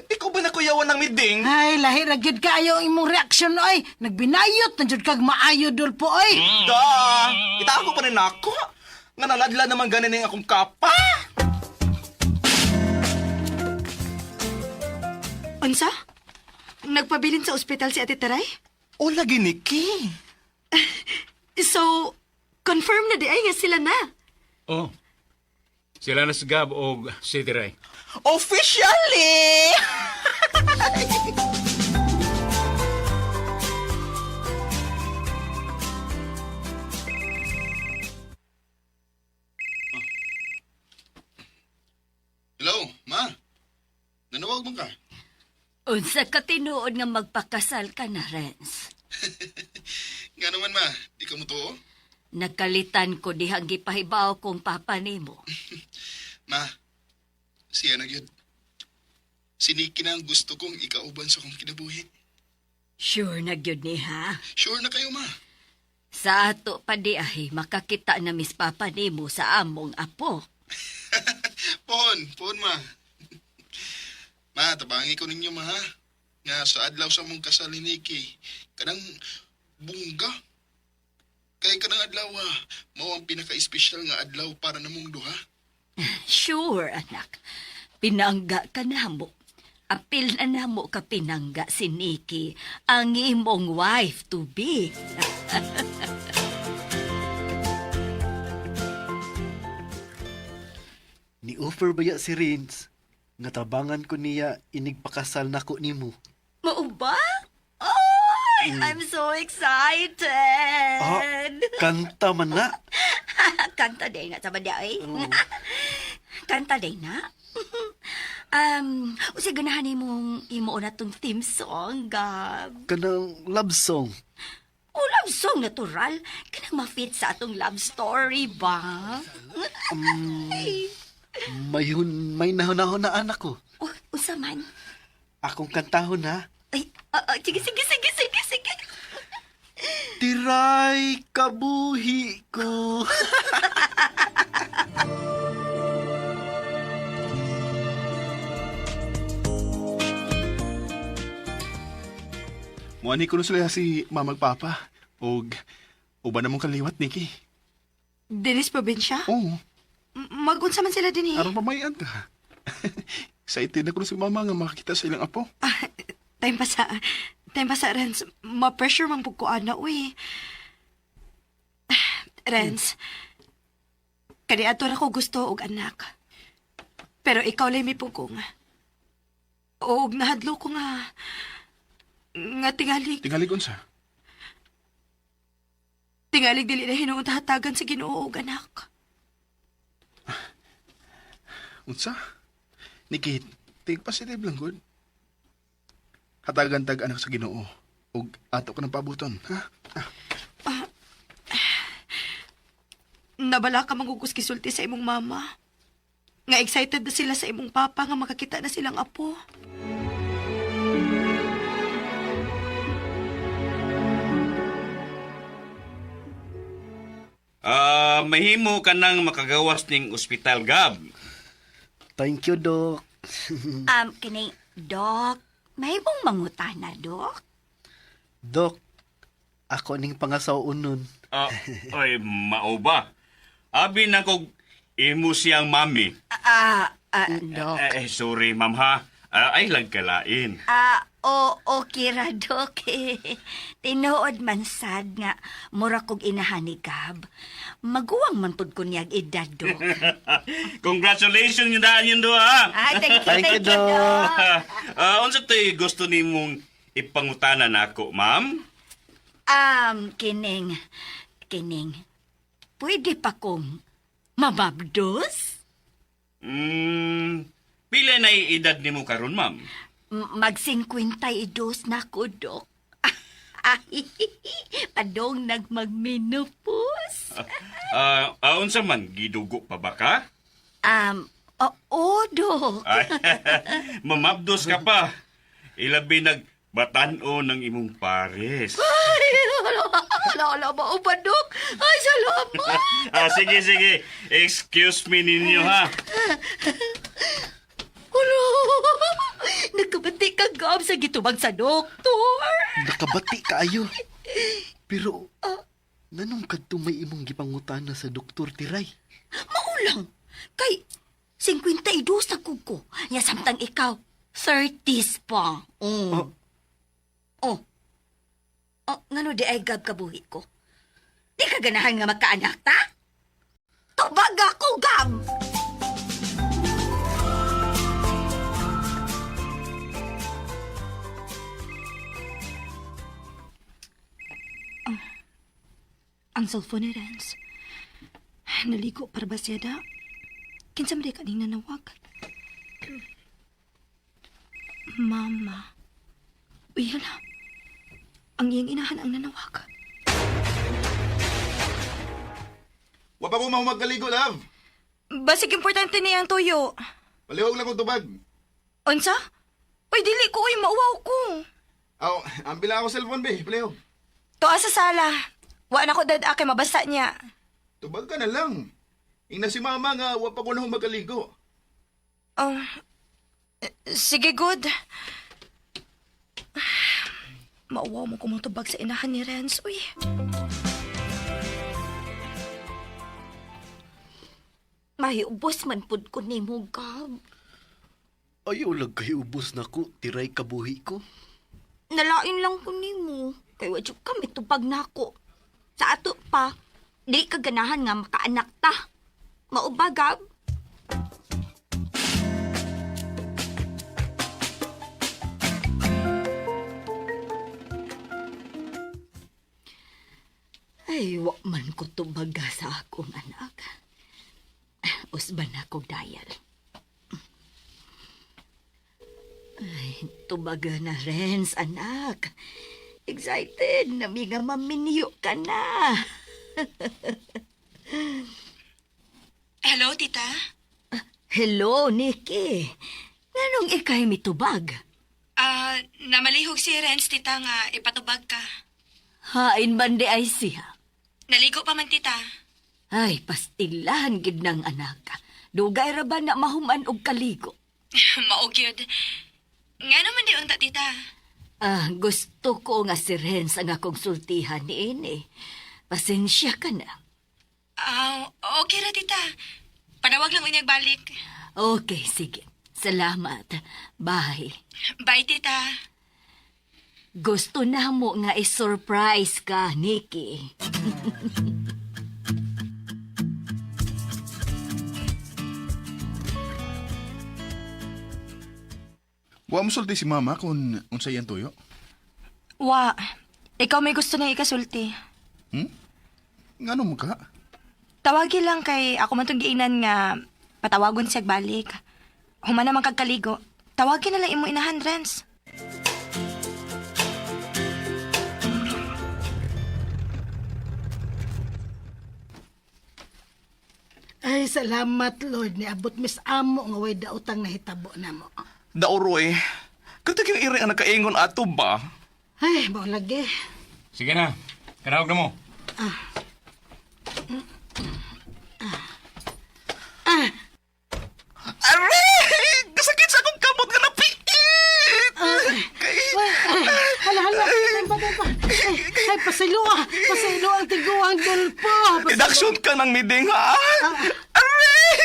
Ikaw ba nakuyawan ng meeting? Ay, lahi ra gyud kaayo ang imong reaksyon oy. Nagbinayot na jud kag maayo dulpo oy. Da! Itago pa rin ako. Nga naladla naman ganin ang akong kapa. Unsa? Nagpabilin sa ospital si Ate Teray? O lagi Nikki. So, confirm na di ay nga sila na. Oh. Sila na si Gab o si Tiray. Officially! Hello, ma. Nanawag mo ka? Unsa ka tinuod nga magpakasal ka na, Renz? Nga naman, ma. Di ka mo to? Nagkalitan ko dihang gipahibaw kong papa nimo. Ma, siya na yun. Siniki na ang gusto kong ikauban sa kong kinabuhi. Sure na gyud ni ha? Sure na kayo, ma. Sa ato pa di ay makakita na mis papa nimo sa among apo. Pon, ma. Ma, tabangi ko ninyo, ma, ha? Nga sa adlaw sa mong kasal ni Nikki, kanang bungga. Kay kanang adlaw, ha? Mao ang pinaka-espesyal nga adlaw para namong duha. Sure, anak. Pinangga ka na mo. Apil na namo ka pinangga si Nikki, ang imong wife-to-be. Ni-offer ba ya si Rins? Nga tabangan ko niya inigpakasal nako nimo. Mao ba? Oy, I'm so excited. Kanta man na. Kanta day na sa baday. Kanta day na. Usa ganahan imong imo na tong theme song, Gab. Kanang love song. O love song natural. Kanang ma-fit sa atong love story ba? May nahon-nahon na anak ko. O, usa man. Akong kantahon na. Ay, sige. Tiray kabuhi ko. Muani ko na sila si mamag papa. Og, uba namong kaliwat, Nikki. Dennis Provincia? Oo, Magunsa man sila din eh. aron pamayan ka. Excited na ko na si mama nga makakita sa ilang apo. Time pa sa Renz. Ma-pressure man pug ko ana, uy. Renz, kani ato ra ko gusto og anak. Pero ikaw lay mi pugong. Og nahadlo ko nga tingalig Tingalig unsa. dili na hinuon hatagan sa Ginoo og anak. Unsa? Nikki, take positive lang, good. Hatagan tag anak sa Ginoo. Og ato ko ng pabuton, ha? Nabala ka mangugus kisulti sa imong mama. Nga excited na sila sa imong papa nga makakita na silang apo. Mahimo ka nang makagawas ning ospital, Gab. Thank you, Dok. Kini, Doc, may mong mangutana, Doc? Dok, ako ning pangasaw nun. Ay, mao ba? Abi na kog imo siyang mami. Doc. Sorry, ma'am ha. Ay lang kalain. Okay ra, Doc. Tinuod man sad nga, mura kog inahan ni Gab. Maguwang man pud ko niyag edad, Doc. Congratulations yung daan yun do, ha? Thank you, Doc. Unsa to'y gusto nimong ipangutanan ako, ma'am? Kining, pwede pa kong mamabdos? Pila na edad ni mo karon, ma'am? Mag-52 na ko, Dok. Padong nagmagmenopause. Unsa man, gidugo pa ba ka? Oo, Dok. Mamabdos ka pa. Ilabi nagbatan-o ng imong pares. Ay, ala ba o ba, Dok? Ay, salamat. Sige. Excuse me ninyo, ha? Ulo, nagkabati ka gab sa gitubag sa doktor. Nakabati kaayo. Pero, nanong kadto may imong gipangutana sa Doktor Tiray? Maulang. Kay, 52 na kuko. Ya samtang ikaw, 30s pa. Ngano di ay gab kabuhi ko? Di ka ganahan nga magkaanak ta? Tubag ako, gab! Ang cellphone ni Renz. Naligo para ba siya da? Kinsa man di kaning nanawag? Mama. Uy, hala. Ang iyang inahan ang nanawag. Wa pa ko mahumagkaligo, love. Basig importante niyang tuyo. Palihog lang kong tubag. Unsa? Uy, dili ko. Uy, mauwaw ko. Ambila ako cellphone, be. Palihog. Tuwa sa sala. Wa na ko dad kay mabasa niya. Tubag ka na lang. Ing na si mama nga, wa pa ko na humagkaligo. Sige, good. Mauwaw mo kumutubag sa inahan ni Renz. Uy. Mahiubos man pud ko ni mo, gab. Ayaw lang kay ubos na ko, Tiray kabuhi ko. Nalain lang ko ni mo. Kay wadyo kami tupag na ako. Sa ato pa, di ka ganahan nga makaanak ta. Maubagab. Ay, wa man ko tubaga sa akong anak. Usban ako dayal. Ay, tubaga na Renz, anak. Excited na mi nga maminyo ka na. Hello, tita? Hello, Nikki. Nganong ikay mitubag? Namalihog si Renz, tita, nga ipatubag ka. Hain bandi ay siya. Naligo pa man, tita. Ay, pastilahan gid ng anak. Dugay ra ba na mahuman og kaligo? Maugyod. Nga naman di unta, tita. Gusto ko nga si Renz ang akong sultihan ni Ini. Pasensya ka na. Okay ra, tita. Panawag lang unyag balik. Okay, sige. Salamat. Bye. Bye, tita. Gusto na mo nga i-surprise ka, Nikki. Wa mo sulti si mama kung unsa yan tuyo. Wa, ikaw may gusto na ikasulti. Ngano mo ka? Tawagi lang kay ako man tong giingnan nga patawagon siya balik. Human naman kagkaligo. Tawagin na lang imo inahan, Renz. Ay, salamat, Lord. Niabot mis amo nga way daotang nahitabo na mo. Dauroy, katag yung iri ang nakaingon ato ba? Ay, mo lagi. Sige na. Kanawag na mo. Aray! Kasakit sa akong kamot nga napiit! Hala. Ay, pasilo ang tiguang dulpo. Redaksyon ka ng miding, ha? Aray!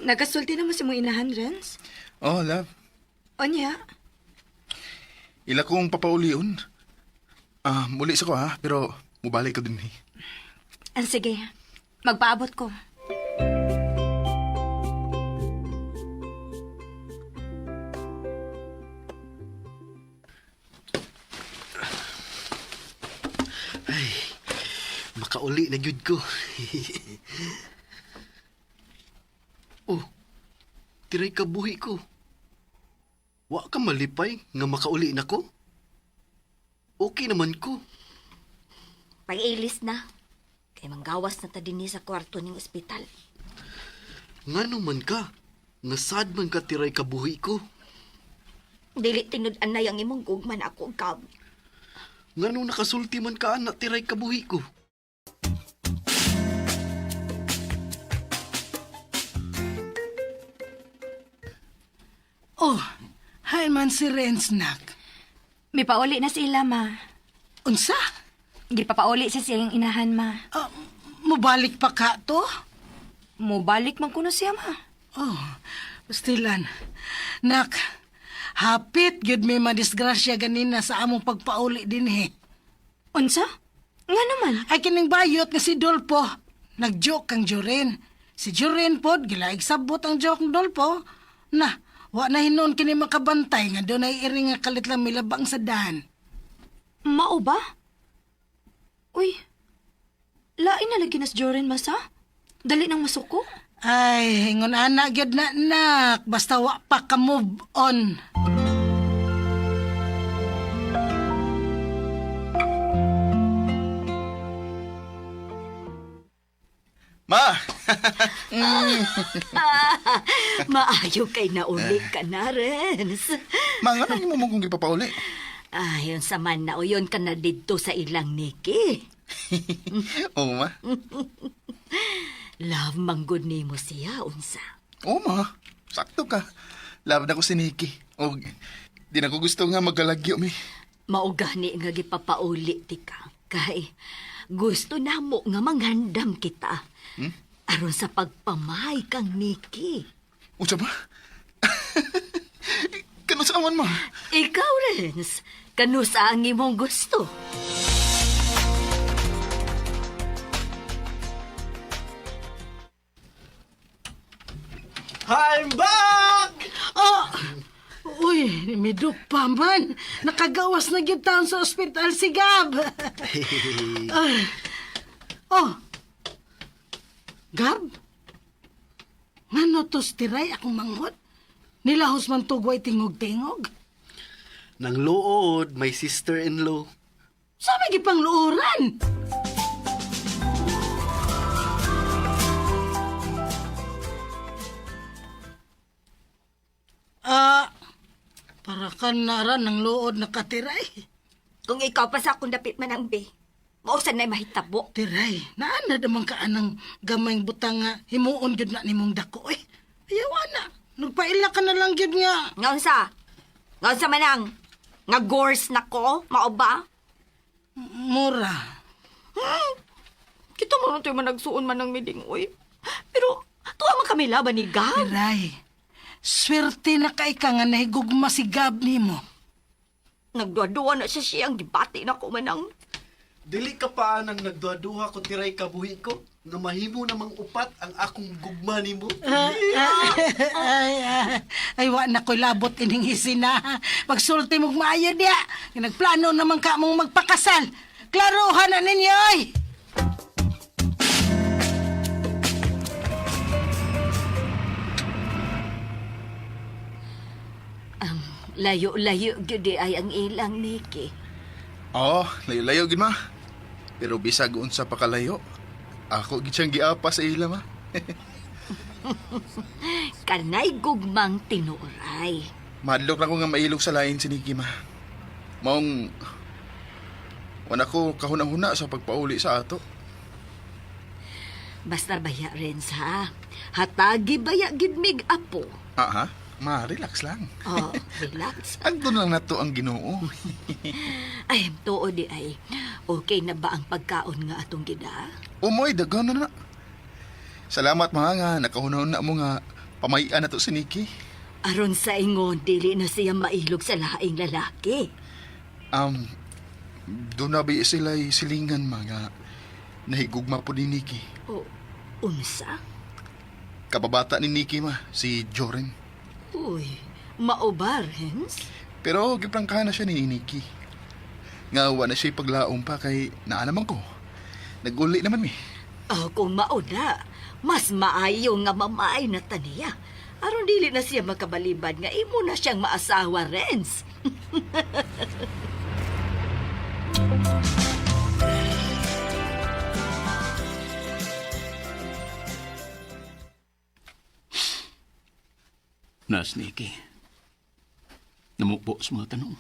Nagasulti naman si mo inahan, Renz. Oh, love. Onya? Ila kong papaulion. Muli sa ko ha, pero mubalik ko din eh. Sige, magpaabot ko. makauli na gyud ko. Oh, tiray ka buhi ko. Wa ka malipay nga makauli na ko? Okay naman ko. Pag-ilis na. Kay manggawas na ta dinhi sa kwarto ning ospital. Ngano man ka? Nasad man ka tiray ka buhi ko. Dili tinud-an na yang imong gugman ako, Gab. Ngano nakasulti man ka na tiray ka buhi ko? Oh, hay man si Renz, nak. May pauli na sila, ma. Unsa? Gipapauli sa siyang inahan, ma. Mubalik pa ka to? Mubalik man kuno siya, ma. Oh, pastilan. Nak, hapit gyud may madisgrasya ganina sa among pagpauli din he. Unsa? Nga naman. Ay kining bayot nga si Dolpo. Nag-joke kang Joren. Si Joren pod, gilaig sabot ang joke ng Dolpo. Na, wa na hinon kini makabantay nga doon ay iri nga kalit lang milabang sa daan. Mao ba? Uy, lain na lagi nas Joren, masa? Dali nang masuko? Ay, hingon ana gyud na nak. Basta wa pa ka move on. Ma! Maayo kay nauli ka na, Renz. Ma, nga nang mo kong ipapauli? Ayon sa man na uyon ka na dito sa ilang Niki. Oo, ma. Love manggod ni mo siya, unsa. Oo, ma. Sakto ka. Laban ako si Nikki. O, di na ko gusto nga magkalagyo, mi. Maugani nga gipapauli ti ka. Kay gusto na mo nga manghandam kita. Aron sa pagpamahay kang Niki. Unsa ba? Kano sa aman, ma? Ikaw, Renz, kano sa ang imong gusto? I'm back! Oh! Uy, midok pa man. Nakagawas na gyud taon sa ospital si Gab. Oh! Gab? Ngano to stiray akong manghot? Nilahos man tugway tingog-tingog? Nang luod, my sister-in-law. Sabi gipang luuran. Para ka naran ng luod na katiray. Kung ikaw pa sa akong dapit man ang be, mausan na'y mahitabo. Tiray, naan na naman ka anang gamayng butang nga himuon gyud na nimong dako eh. Ayawa na. Nagpaila ka na lang gyud nga. Ngaon sa? Ngaon sa manang? Nga gores na ko? Mao ba? Mura. Kita mo nang tayo managsuon man ng miding, oy. Pero, tuwa man kami laban ni Gab. Tiray, swerte na kay ka nga nahigugma si Gab nimo. Nagduwa-duwa na siya siyang gibati na ko manang. Dili ka pa nang nagduha-duha ko tiray ka buhi ko nga mahimo namang upat ang akong gugma nimo. Ay, wa na ko'y labot ining isina. Pagsulti mong maayo diya. Nagplano naman ka mong magpakasal. Klaruhan na ninyo, ay! Layo-layo gyud ay ang ilang Niki. Oo, layo-layo gid ma. Pero bisag unsa pa kalayo. Ako gid siyang giapa sa ila, ma. Kanay gugmang tinuray. Madlok na ko nga mailog sa lain si Nikki, ma. Maong wala ko kahuna-huna sa pagpauli sa ato. Basta baya rin sa hatagi baya gid mig apo. Ha? Ma, relax lang. Oh, relax. Agdo lang na to ang Ginoo. Ay, tuo di ay. Okay na ba ang pagkaon nga atong gida? Umoy, dagan na na. Salamat mga nga, nakahunahon na mo nga pamayan na to si Nikki. Aron sa ingon, dili na siya mailog sa laing lalaki. Doon na ba sila'y silingan mga nahigugma po ni Nikki. O, unsa? Kababata ni Nikki, ma, si Joren. Uy, maobar, hens? Pero giprangkahan na siya ni Nikki. Nga wala na siya paglaong pa kay naa naman ko. Naguli naman mi. Oh, kung mauna, mas maayo nga mamay na taniya. Aron dili na siya makabalibad nga imo na siyang maasawa, Renz. Nas, Nikki. Namupo sa mga tanong.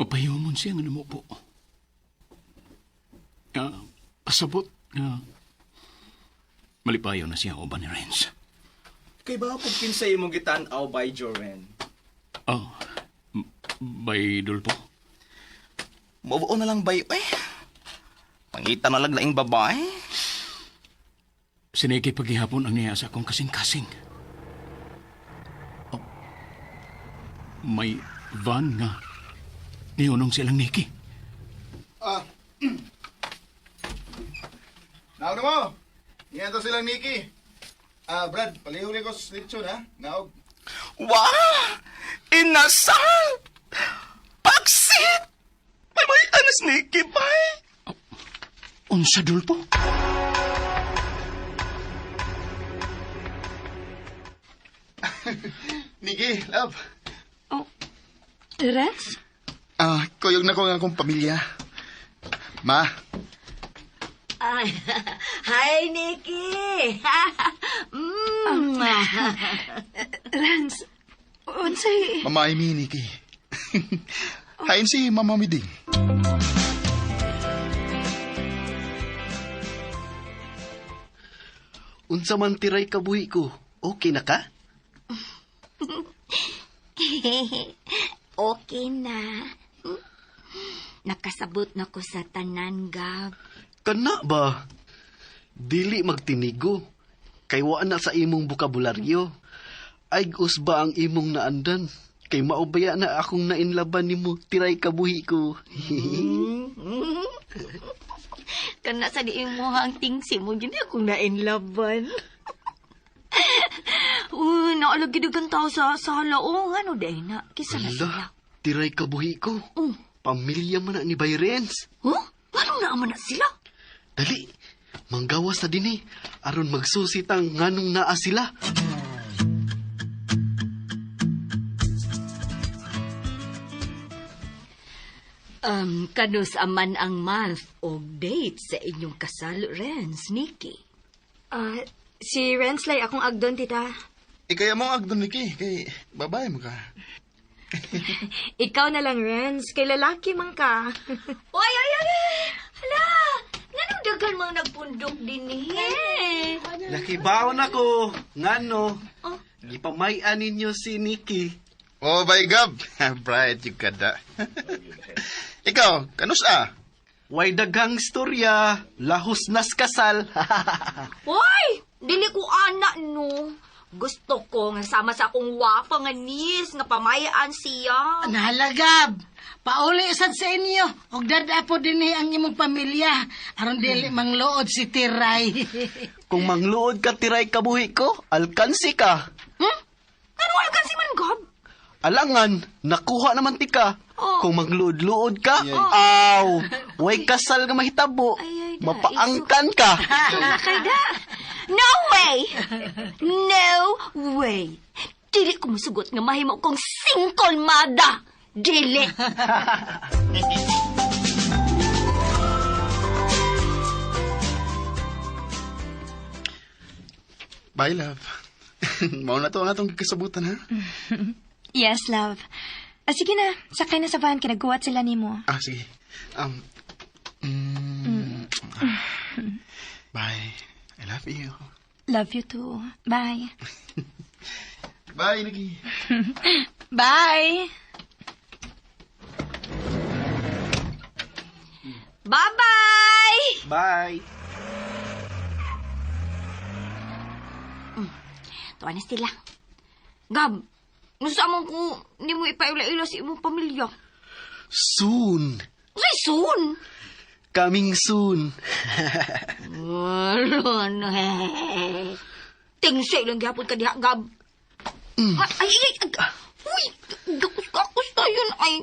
Mapahimon siya nga namupo. Pasabot nga malipayo na siya o ba ni Renz? Kay ba kung kinsay mong gitanaw by Joren? Oh, by Dulpo. Mabuo na lang bay, eh. Pangita na lang laing babae. Siniki paghihapon ang niya sa akong kasing-kasing. Oh, may van nga. Nihunong silang Nikki. Naog na mo. Yan to silang Nikki. Brad, palihuli ko sa lechon, ha? Naog. Wow! Inasal! Paksit! May may tanas ni Kibay! Unsa, Dulpo? Nikki, love. Renz? Kuyog na ko nga akong pamilya. Ma, Ay, hi, Nikki! Renz, unsay... Mama Amy, Nikki. Hain si Mama Miding. Unsa man tiray kabuhi ko, okay na ka? Okay na. Nakasabot na ko sa tanan, Gab. Kana ba? Dili magtinigo. Kay wa na sa imong bukabularyo. Ay ba ang imong naandan? Kay maubaya na akong nainlaban nimo tiray kabuhi ko. Kana sa di mo ang tingsi mo, gini akong nainlaban. Uy, naalagi dugang tao sa sala. O, ano day na? Kisa na sila. Ala, tiray kabuhi ko. Oh. Pamilya man na ni Bayrens. Huh? Ano naman na sila? Dali, manggawas na din aron magsusitang nganong naa sila. Kanus aman ang month o date sa inyong kasal, Renz, Nikki? Si Renz lay akong agdon, tita. Kaya mo agdon, Nikki. Kay babae mo ka. Ikaw na lang, Renz. Kay lalaki man ka. Oy! Hala! Nanong dagan mga nagpundok din eh? Nakibaon ako. Ngano? Gipamayan ninyo si Nikki. Oh, by Gab. Bright yung kada. Ikaw, kanusa? Way daghang storya. Lahos nas kasal. Hoy! Dili ko anak, no. Gusto ko nga sama sa akong wapa nga nis, nga pamayaan siya. Nahalagab. Pauli sad sa inyo. Og dadapo din ang imong pamilya. Aron dili mangluod si Tiray. Kung mangluod ka tiray kabuhi ko, alkansi ka. Ano alkan si man, Gab? Alangan, nakuha naman ti ka. Oh. Kung magluod-luod ka, aw, way kasal nga mahitabo. Ay, da, Mapaangkan ka. Nakada. No way! No way! Dili ko musugot nga mahimo kong singkol mada. Dili. Bye, love. Mao na to ang atong kasabutan, ha? Yes, love. Sige na, sakay na sa van, kinaguwat sila ni mo. Sige. Bye. I love you. Love you too. Bye. Bye, Nikki. Bye! Bye-bye! Bye. Tuwa na sila. Gab, gusto amang ko hindi mo ipaila-ila sa imong pamilya. Soon. Say soon! Coming soon. Wala na. Tingsay lang gihapon ka diha, Gab. Ay. Uy, gakus-gakus na yun, ay.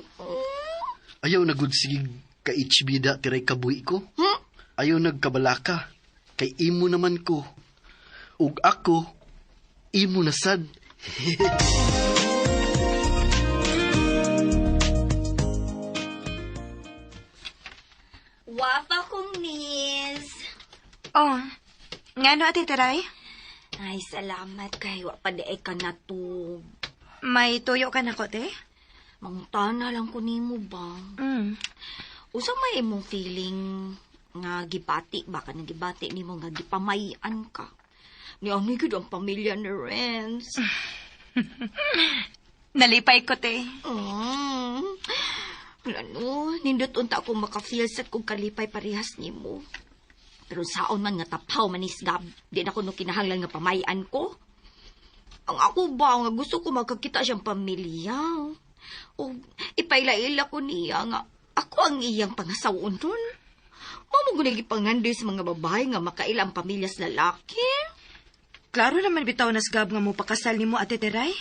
Ayaw na good sige Kaitsbida tiray kabuhi ko. Ayaw nagkabalaka. Kay imo naman ko. Ug ako, imo na sad. Wapa kong miss. Oh, nga no, Ate Teray? Ay, salamat kay wa pa di ay ka na to. May tuyo ka na ko, te? Mangutana lang ko nimo ba? Usa may imong feeling nga gibati ba ka gibati nimo nga gipamayan ka. Ni ani gid ang pamilya ni Renz. Nalipay ko, te. Ano, nindot unta ako maka-feel sad kung kalipay parehas nimo. Pero saon man nga tapaw manisgab, di na ko no kinahanglan nga pamayan ko. Ang ako ba nga gusto ko magkakita siyang pamilya. O ipailaila ko niya nga ako ang iyang pangasawon nun. Mamugulig ipangandoy sa mga babae nga makailang pamilya sa lalaki. Klaro naman bitaw nasgab nga mo pakasal nimo, Ate Teray.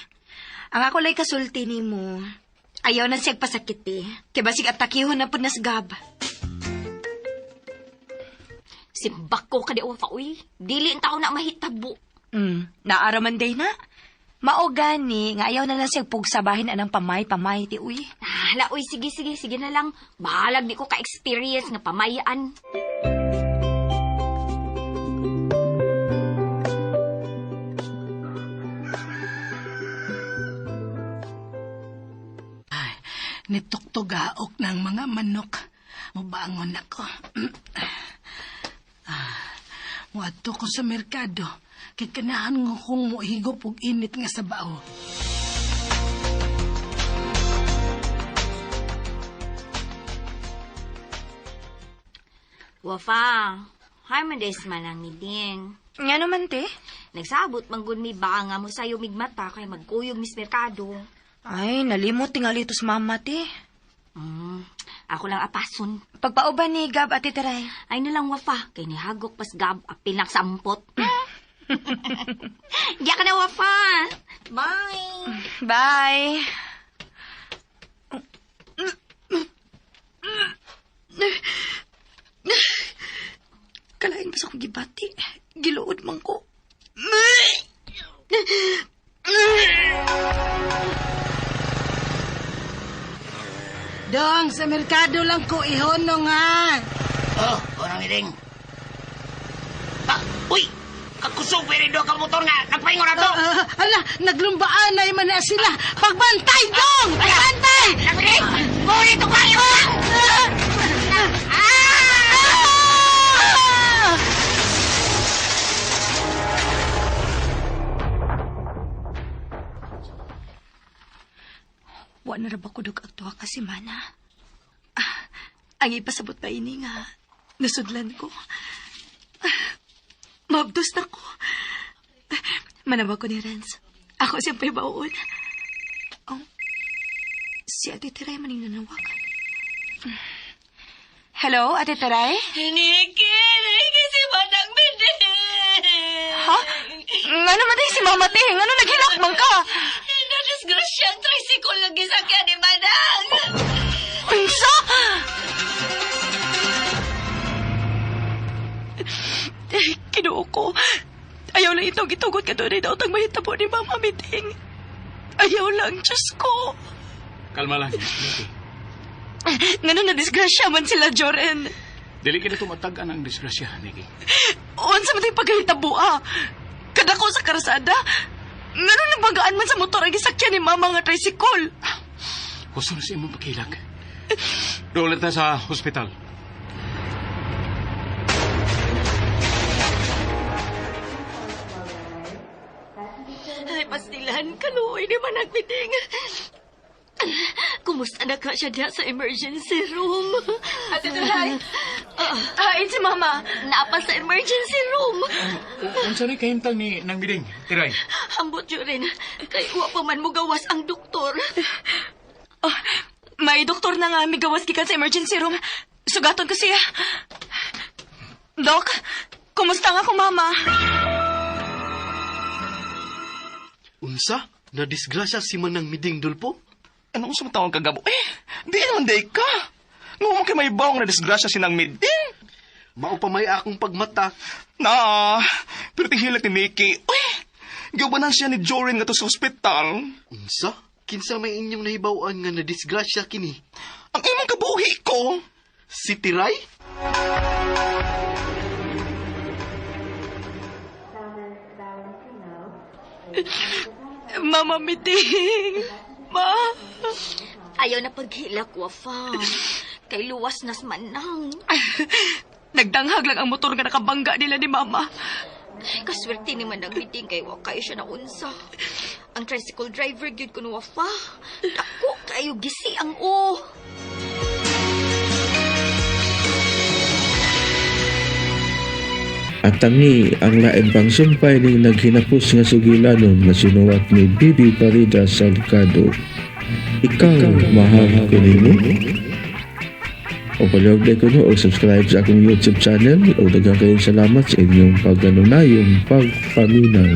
Ang ako lay kasulti nimo. Ayaw na siyag pasakit eh. Kaya basig atakihon na po nasgab. Simbak ko ka di uwa uy. Dili ang tao na mahitabo. Naaraman day na. Mao gani nga ayaw na lang siyag pugsabahin anang pamay ti uy. Hala, uy, sige na lang. Bahalag di ko ka-experience nga pamayaan. Nitugtugaok ng mga manok. Mubangon ako. Muadto ko sa merkado. Kay kanahan nga kong muhigop og init nga sa bao. Wafa, harmonies man ang miding. Nga naman, te? Nagsabot manggod mi ba nga mo sayo migmata kay magkuyog mis merkado. Ay, nalimot tingali ito sa mama, te. Ako lang apason. Pagpauban ni Gab, Ate Teray. Ay nalang wafa, kay nihagok pas gab apil naksampot. Diya ka na wafa. Bye. Bye. Kalain ba sa akong gibati? Giluod man ko. Dong, sa merkado lang ko ihono nga. Oh, orang iring. Uy! Kakusog, pero do ka motor nga. Nagpahingo na to. Ala, naglumbaan na man na sila. Pagbantay, Dong! Pagbantay! Napiling! Muli ito kayo! Wa na ra ba ko dug agtuha ka si Mana? Ang ipasabot pa ini nga, nasudlan ko. Mabdos na ko. Manawag ko ni Renz. Ako siyempre baon. Oh, si Ate Teray maning nanawag. Hello, Ate Teray? Niki si Manang Bede. Ha? Nga naman tayo si Mama Ting. Ano naghilakbang ka? Nadisgrasya ang tricycle lagi sa kaya ni Manang. Unsa? Kinuo ko. Ayaw lang itong gitugot ka doon ay daw tang mahitabo ni Mama Miting. Ayaw lang, Diyos ko. Kalma lang, Nikki. Ngano na disgrasya man sila, Joren. Dili ka na tumatagan ang disgrasya, Nikki. Unsa man tayong paghahitabo, Kadako sa karasada. Ngano nagbagaan man sa motor ang gisakyan ni Mama nga tricycle. Gusto na sa imong pakilag. Doon ta sa hospital. Ay, pastilan, kaluoy ni Manang Biding. Kumusta na ka siya diya sa emergency room? Ate Teray. Hain si Mama. Napa sa emergency room. Unsa ni kahimtang ni Nang Biding? Tiray. Ambot yun rin. Kay uwa pa man mo gawas ang doktor. May doktor na nga migawas gikan sa emergency room. Sugaton ko siya. Dok, kumusta nga ko, Mama? Unsa? Nadisgrasya si Manang Miding Dulpo? Anong sumatawang kagabo? Di naman day ka. Ngumong kay may bawang na disgrasya sinang miding. Mao pa may akong pagmata. Na, pero tihila ni Nikki. Uy, giubanan siya ni Jorin nga to sa ospital. Unsa? Kinsa may inyong nahibawan nga na disgrasya kini? Ang imong kabuhi ko. Si Tiray? Mama Miting! Ma! Ayaw na paghilak, Wafa. Kay luwas nas manang. Nagdanghag lang ang motor nga nakabangga nila ni Mama. Kaswerte ni man nagbiting kay wakay siya na unsa. Ang tricycle driver gyud kuno Wafa. Dako kayo gisi ang o. At tangi ang lain pang sumpay ning naghinapos nga sugilanon na sinuwat ni Bibi Parida Salgado. Ikaw, mahal ko nimo? O palihog ko no o subscribe sa akong YouTube channel o daghang kayong salamat sa inyong pagganunayong pagpaminaw.